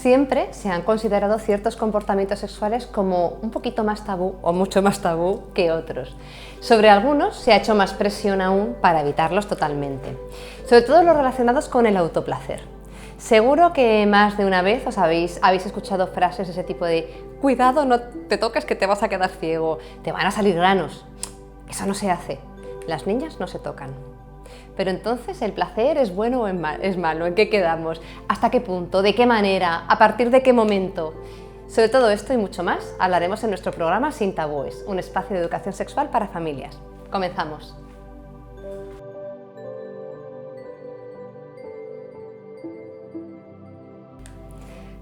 siempre se han considerado ciertos comportamientos sexuales como un poquito más tabú o mucho más tabú que otros. Sobre algunos se ha hecho más presión aún para evitarlos totalmente, sobre todo los relacionados con el autoplacer. Seguro que más de una vez habéis escuchado frases de ese tipo de «cuidado, no te toques que te vas a quedar ciego, te van a salir granos». Eso no se hace, las niñas no se tocan. Pero entonces, ¿el placer es bueno o es malo? ¿En qué quedamos? ¿Hasta qué punto? ¿De qué manera? ¿A partir de qué momento? Sobre todo esto y mucho más hablaremos en nuestro programa Sin Tabúes, un espacio de educación sexual para familias. Comenzamos.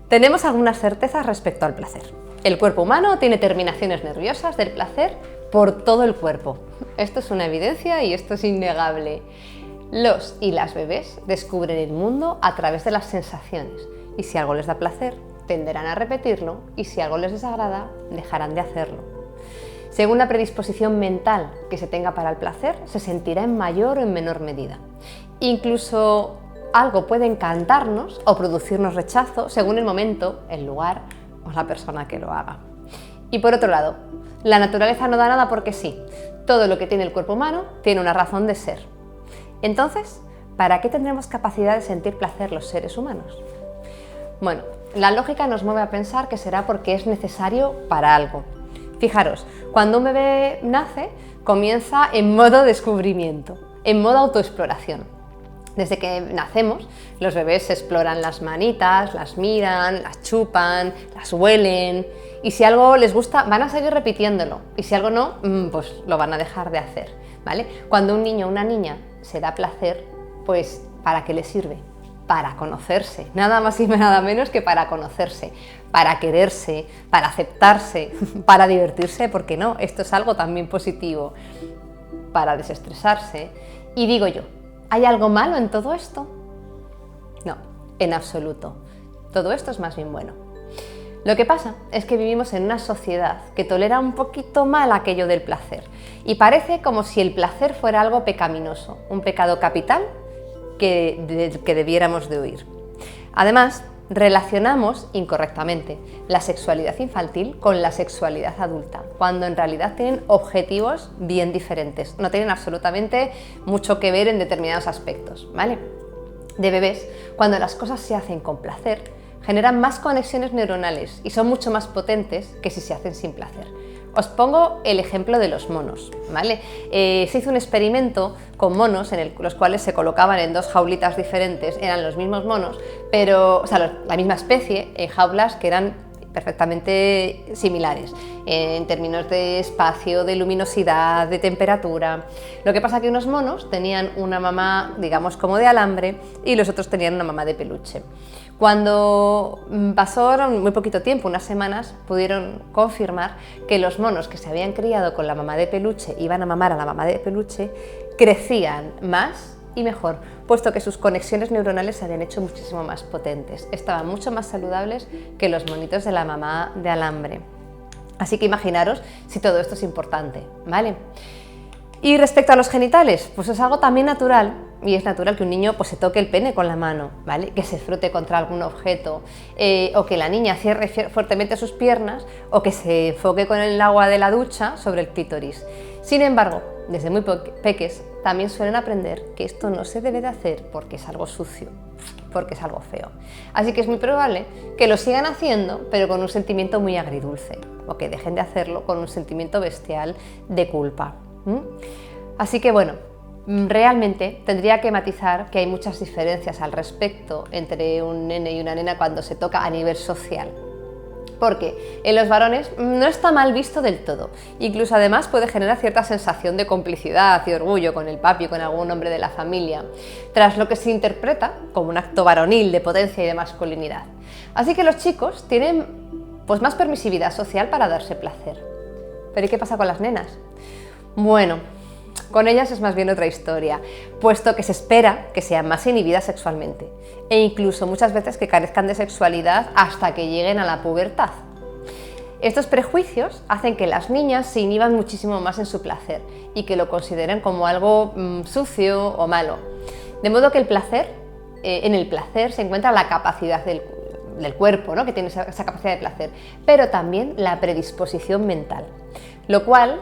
Tenemos algunas certezas respecto al placer. El cuerpo humano tiene terminaciones nerviosas del placer por todo el cuerpo. Esto es una evidencia y esto es innegable. Los y las bebés descubren el mundo a través de las sensaciones y si algo les da placer, tenderán a repetirlo y si algo les desagrada, dejarán de hacerlo. Según la predisposición mental que se tenga para el placer, se sentirá en mayor o en menor medida. Incluso algo puede encantarnos o producirnos rechazo según el momento, el lugar o la persona que lo haga. Y por otro lado, la naturaleza no da nada porque sí. Todo lo que tiene el cuerpo humano tiene una razón de ser. Entonces, ¿para qué tendremos capacidad de sentir placer los seres humanos? Bueno, la lógica nos mueve a pensar que será porque es necesario para algo. Fijaros, cuando un bebé nace, comienza en modo descubrimiento, en modo autoexploración. Desde que nacemos, los bebés exploran las manitas, las miran, las chupan, las huelen y si algo les gusta van a seguir repitiéndolo y si algo no, pues lo van a dejar de hacer, ¿vale? Cuando un niño o una niña se da placer, pues ¿para qué le sirve? Para conocerse, nada más y nada menos que para conocerse, para quererse, para aceptarse, para divertirse, ¿por qué no? Esto es algo también positivo, para desestresarse. Y digo yo, ¿hay algo malo en todo esto? No, en absoluto. Todo esto es más bien bueno. Lo que pasa es que vivimos en una sociedad que tolera un poquito mal aquello del placer y parece como si el placer fuera algo pecaminoso, un pecado capital que debiéramos de huir. Además, relacionamos incorrectamente la sexualidad infantil con la sexualidad adulta, cuando en realidad tienen objetivos bien diferentes, no tienen absolutamente mucho que ver en determinados aspectos, ¿vale? De bebés, cuando las cosas se hacen con placer, generan más conexiones neuronales y son mucho más potentes que si se hacen sin placer. Os pongo el ejemplo de los monos, ¿vale? Se hizo un experimento con monos en los cuales se colocaban en dos jaulitas diferentes, eran los mismos monos, pero, la misma especie, en jaulas que eran perfectamente similares en términos de espacio, de luminosidad, de temperatura. Lo que pasa es que unos monos tenían una mamá, digamos, como de alambre y los otros tenían una mamá de peluche. Cuando pasaron muy poquito tiempo, unas semanas, pudieron confirmar que los monos que se habían criado con la mamá de peluche iban a mamar a la mamá de peluche, crecían más y mejor, puesto que sus conexiones neuronales se habían hecho muchísimo más potentes. Estaban mucho más saludables que los monitos de la mamá de alambre. Así que imaginaros si todo esto es importante, ¿vale? Y respecto a los genitales, pues es algo también natural y es natural que un niño pues, se toque el pene con la mano, ¿vale? Que se frote contra algún objeto o que la niña cierre fuertemente sus piernas o que se enfoque con el agua de la ducha sobre el clítoris. Sin embargo, desde muy peques también suelen aprender que esto no se debe de hacer porque es algo sucio, porque es algo feo. Así que es muy probable que lo sigan haciendo pero con un sentimiento muy agridulce o que dejen de hacerlo con un sentimiento bestial de culpa. Así que bueno, realmente tendría que matizar que hay muchas diferencias al respecto entre un nene y una nena cuando se toca a nivel social. Porque en los varones no está mal visto del todo, incluso además puede generar cierta sensación de complicidad y orgullo con el papi o con algún hombre de la familia, tras lo que se interpreta como un acto varonil de potencia y de masculinidad. Así que los chicos tienen pues, más permisividad social para darse placer. ¿Pero y qué pasa con las nenas? Bueno, con ellas es más bien otra historia, puesto que se espera que sean más inhibidas sexualmente e incluso muchas veces que carezcan de sexualidad hasta que lleguen a la pubertad. Estos prejuicios hacen que las niñas se inhiban muchísimo más en su placer y que lo consideren como algo sucio o malo. De modo que en el placer se encuentra la capacidad del del cuerpo, ¿no? Que tiene esa capacidad de placer, pero también la predisposición mental, lo cual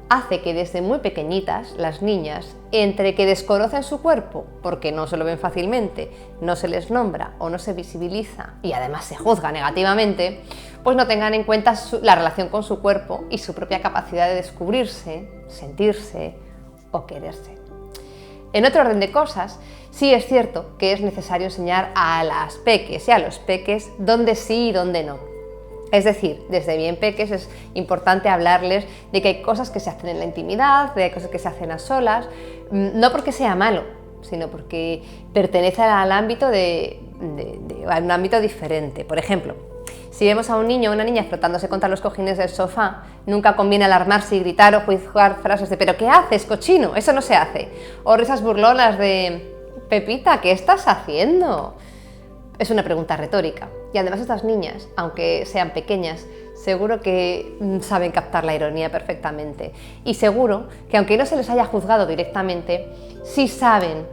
hace que desde muy pequeñitas las niñas, entre que desconocen su cuerpo porque no se lo ven fácilmente, no se les nombra o no se visibiliza y además se juzga negativamente, pues no tengan en cuenta la relación con su cuerpo y su propia capacidad de descubrirse, sentirse o quererse. En otro orden de cosas, sí es cierto que es necesario enseñar a las peques y a los peques dónde sí y dónde no. Es decir, desde bien peques es importante hablarles de que hay cosas que se hacen en la intimidad, de que hay cosas que se hacen a solas, no porque sea malo, sino porque pertenece al ámbito a un ámbito diferente. Por ejemplo, si vemos a un niño o una niña frotándose contra los cojines del sofá, nunca conviene alarmarse y gritar o juzgar frases de «¿pero qué haces, cochino? Eso no se hace». O risas burlonas de «Pepita, ¿qué estás haciendo?». Es una pregunta retórica. Y además estas niñas, aunque sean pequeñas, seguro que saben captar la ironía perfectamente. Y seguro que aunque no se les haya juzgado directamente, sí saben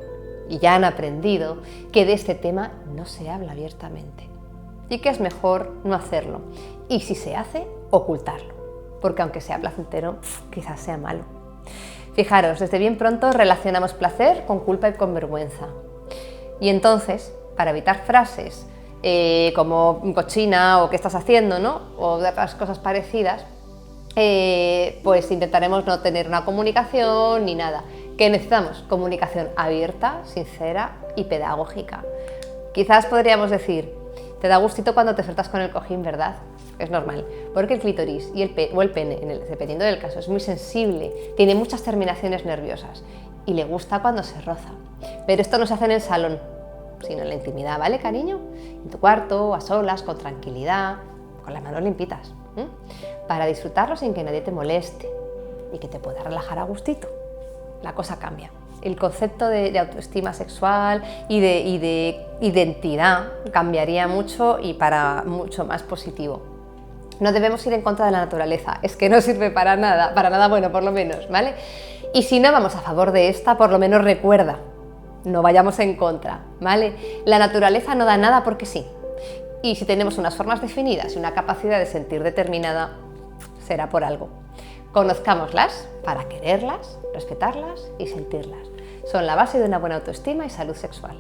y ya han aprendido que de este tema no se habla abiertamente. Y que es mejor no hacerlo. Y si se hace, ocultarlo. Porque aunque sea placentero, quizás sea malo. Fijaros, desde bien pronto relacionamos placer con culpa y con vergüenza. Y entonces, para evitar frases como cochina o qué estás haciendo, ¿no? O de otras cosas parecidas, pues intentaremos no tener una comunicación ni nada. ¿Qué necesitamos? Comunicación abierta, sincera y pedagógica. Quizás podríamos decir, te da gustito cuando te frotas con el cojín, ¿verdad? Es normal, porque el clítoris y el pene, dependiendo del caso, es muy sensible, tiene muchas terminaciones nerviosas y le gusta cuando se roza. Pero esto no se hace en el salón, sino en la intimidad, ¿vale, cariño? En tu cuarto, a solas, con tranquilidad, con las manos limpitas, para disfrutarlo sin que nadie te moleste y que te pueda relajar a gustito. La cosa cambia. El concepto de autoestima sexual y de identidad cambiaría mucho y para mucho más positivo. No debemos ir en contra de la naturaleza, es que no sirve para nada bueno por lo menos, ¿vale? Y si no vamos a favor de esta, por lo menos recuerda, no vayamos en contra, ¿vale? La naturaleza no da nada porque sí. Y si tenemos unas formas definidas y una capacidad de sentir determinada, será por algo. Conozcámoslas para quererlas, respetarlas y sentirlas. Son la base de una buena autoestima y salud sexual.